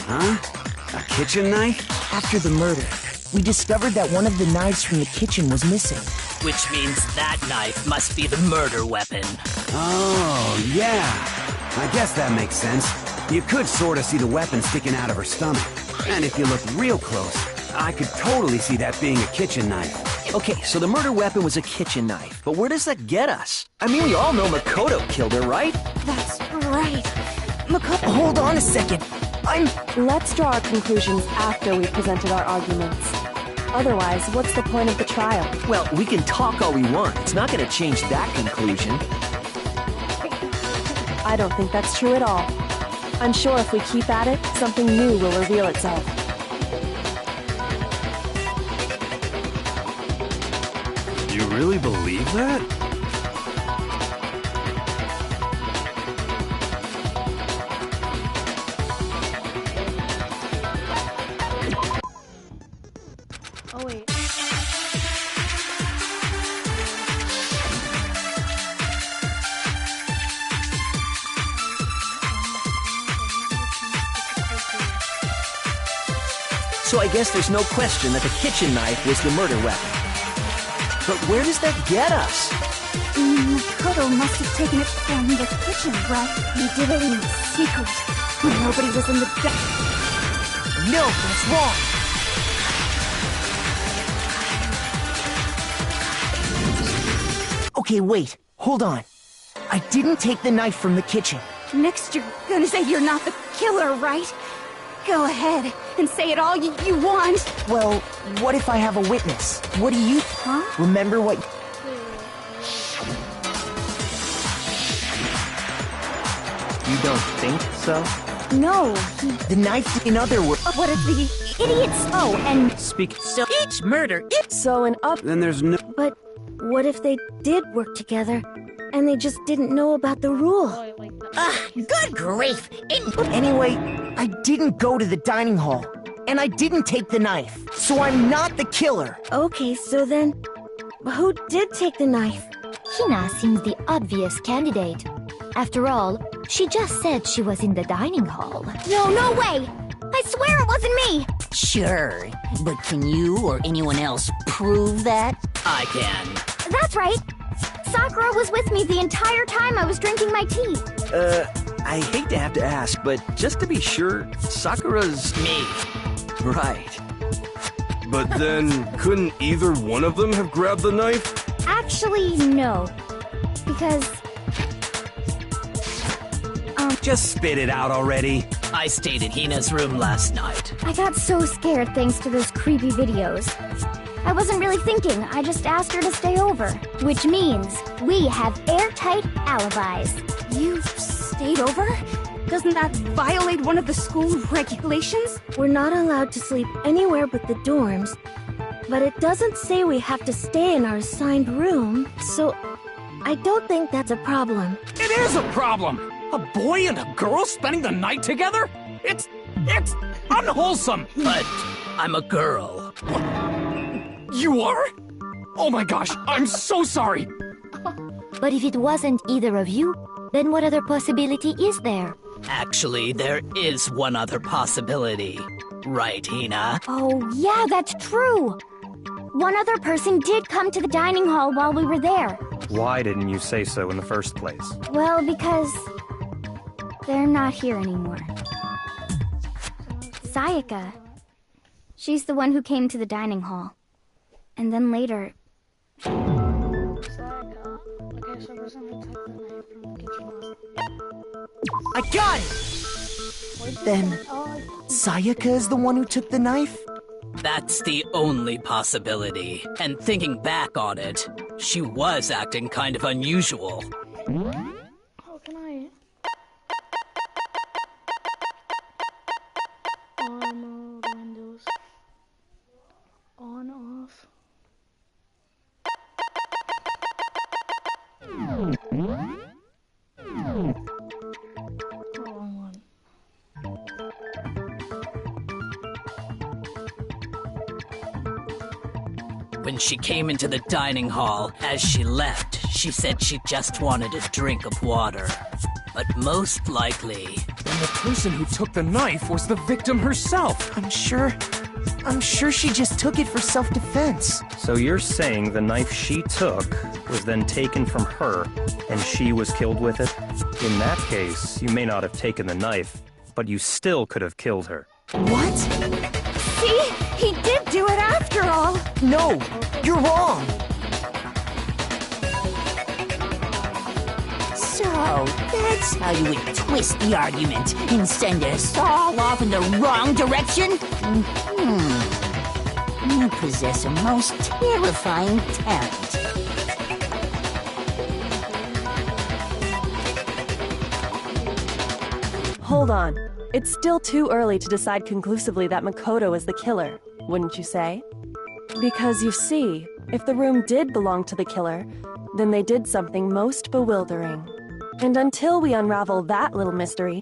Huh? A kitchen knife? After the murder, we discovered that one of the knives from the kitchen was missing. Which means that knife must be the murder weapon. Oh, yeah. I guess that makes sense. You could sort of see the weapon sticking out of her stomach. And if you look real close, I could totally see that being a kitchen knife. Okay, so the murder weapon was a kitchen knife, but where does that get us? I mean, we all know Makoto killed her, right? That's right. Makoto... Hold on a second. Let's draw our conclusions after we presented our arguments. Otherwise, what's the point of the trial? Well, we can talk all we want. It's not going to change that conclusion. I don't think that's true at all. I'm sure if we keep at it, something new will reveal itself. You really believe that? Oh, wait. So I guess there's no question that the kitchen knife was the murder weapon. But where does that get us? Makoto must have taken it from the kitchen, right? He did it in secret. Nobody was in the... No, that's wrong. Okay, wait. Hold on. I didn't take the knife from the kitchen. Next you're gonna say you're not the killer, right? Go ahead and say it all you want. Well, what if I have a witness? What do you... Huh? Remember what... You don't think so? No, The knife, in other words... What if the idiots... Oh, and... Speak... So each murder, So an up... Then there's no... But what if they did work together, and they just didn't know about the rule? good grief! Anyway, I didn't go to the dining hall. And I didn't take the knife. So I'm not the killer. Okay, so then... Who did take the knife? Hina seems the obvious candidate. After all, she just said she was in the dining hall. No way! I swear it wasn't me! Sure, but can you or anyone else prove that? I can. That's right! Sakura was with me the entire time I was drinking my tea. I hate to have to ask, but just to be sure, Sakura's... Me. Right. But then, couldn't either one of them have grabbed the knife? Actually, no. Because... Just spit it out already. I stayed in Hina's room last night. I got so scared thanks to those creepy videos. I wasn't really thinking, I just asked her to stay over. Which means we have airtight alibis. You stayed over? Doesn't that violate one of the school regulations? We're not allowed to sleep anywhere but the dorms. But it doesn't say we have to stay in our assigned room, so I don't think that's a problem. It is a problem! A boy and a girl spending the night together? It's unwholesome! But I'm a girl. You are? Oh my gosh, I'm so sorry! But if it wasn't either of you, then what other possibility is there? Actually, there is one other possibility. Right, Hina? Oh, yeah, that's true! One other person did come to the dining hall while we were there. Why didn't you say so in the first place? Well, because... they're not here anymore. Sayaka. She's the one who came to the dining hall. And then later... I got it! Then, Sayaka is the one who took the knife? That's the only possibility. And thinking back on it, she was acting kind of unusual. How can I... On Windows. On, off. Wrong one. When she came into the dining hall, as she left, she said she just wanted a drink of water. But most likely, And the person who took the knife was the victim herself. I'm sure she just took it for self-defense. So you're saying the knife she took was then taken from her, and she was killed with it? In that case, you may not have taken the knife, but you still could have killed her. What? See? He did do it after all! No, you're wrong. So, that's how you would twist the argument and send us all off in the wrong direction? You possess a most terrifying talent. Hold on. It's still too early to decide conclusively that Makoto is the killer, wouldn't you say? Because you see, if the room did belong to the killer, then they did something most bewildering. And until we unravel that little mystery,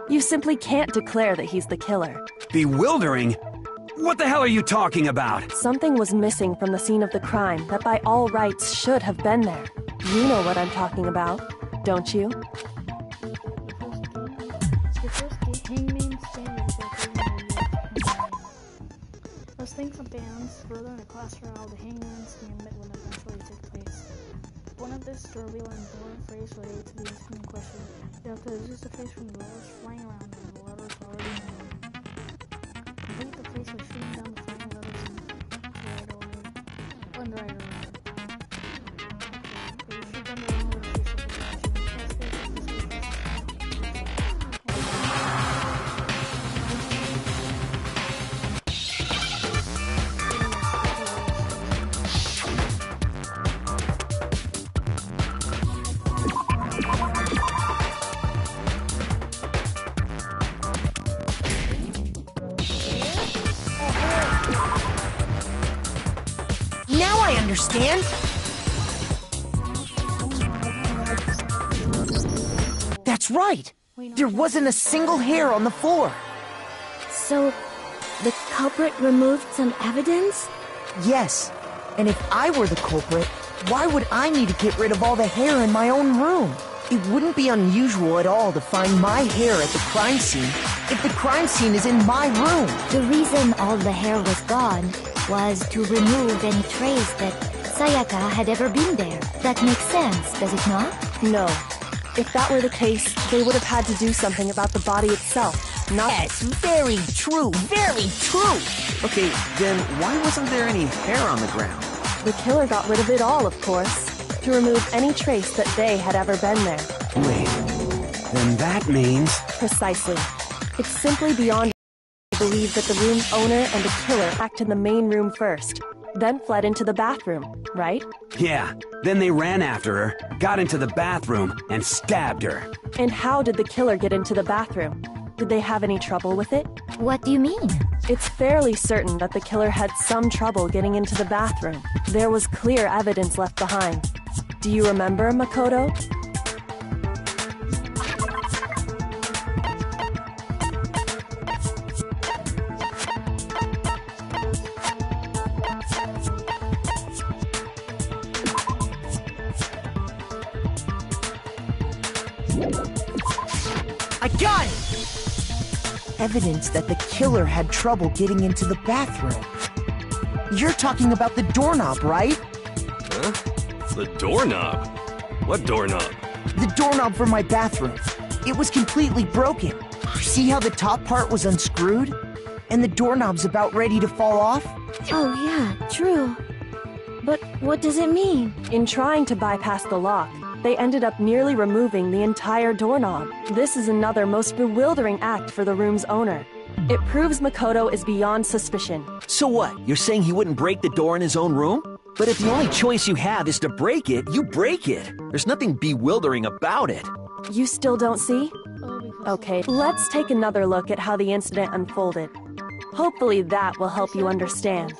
you simply can't declare that he's the killer. Bewildering? What the hell are you talking about? Something was missing from the scene of the crime that by all rights should have been there. You know what I'm talking about, don't you? Those things of bands further in a class round, the hangman's gambit will eventually take place. One of this turbulent and important phrase related to the incident in question. You have to deduce the phrase from the letters flying around and the letters already known. Complete the phrase by shooting down the flying letters in the right order. Okay, you shoot down the wrong letter face of the Now I understand. That's right. There wasn't a single hair on the floor. So, the culprit removed some evidence? Yes. And if I were the culprit, why would I need to get rid of all the hair in my own room? It wouldn't be unusual at all to find my hair at the crime scene if the crime scene is in my room. The reason all the hair was gone was to remove any trace that Sayaka had ever been there. That makes sense, does it not? No. If that were the case, they would have had to do something about the body itself, not... That's very true, very true! Okay, then why wasn't there any hair on the ground? The killer got rid of it all, of course, to remove any trace that they had ever been there. Wait, then that means... Precisely. It's simply beyond to believe that the room's owner and the killer acted in the main room first, then fled into the bathroom, right? Yeah, then they ran after her, got into the bathroom, and stabbed her. And how did the killer get into the bathroom? Did they have any trouble with it? What do you mean? It's fairly certain that the killer had some trouble getting into the bathroom. There was clear evidence left behind. Do you remember, Makoto? I got it! Evidence that the killer had trouble getting into the bathroom. You're talking about the doorknob, right? Huh? The doorknob? What doorknob? The doorknob for my bathroom. It was completely broken. See how the top part was unscrewed? And the doorknob's about ready to fall off? Oh yeah, true. But what does it mean? In trying to bypass the lock, they ended up nearly removing the entire doorknob. This is another most bewildering act for the room's owner. It proves Makoto is beyond suspicion. So what? You're saying he wouldn't break the door in his own room? But if the only choice you have is to break it, you break it. There's nothing bewildering about it. You still don't see? Okay, let's take another look at how the incident unfolded. Hopefully that will help you understand.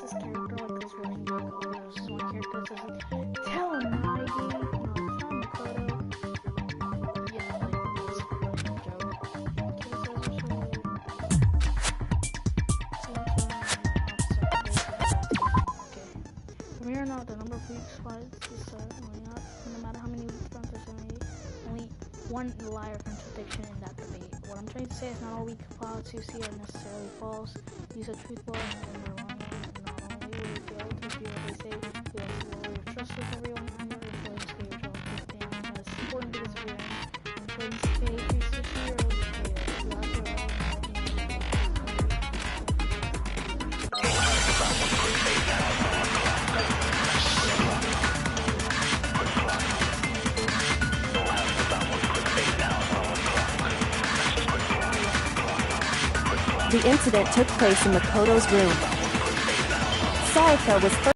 The number of weak spots is certainly not, no matter how many weak spots there's only one liar contradiction in that debate. What I'm trying to say is not all weak plots you see are necessarily false. Use a truth book and the wrong one, and not only will you fail to do what they say, you also will lose trust with everyone and your influence to your job with damage. And it's important because if you're in Twins K 360-year-old fail, you have to The incident took place in Makoto's room. Sayaka was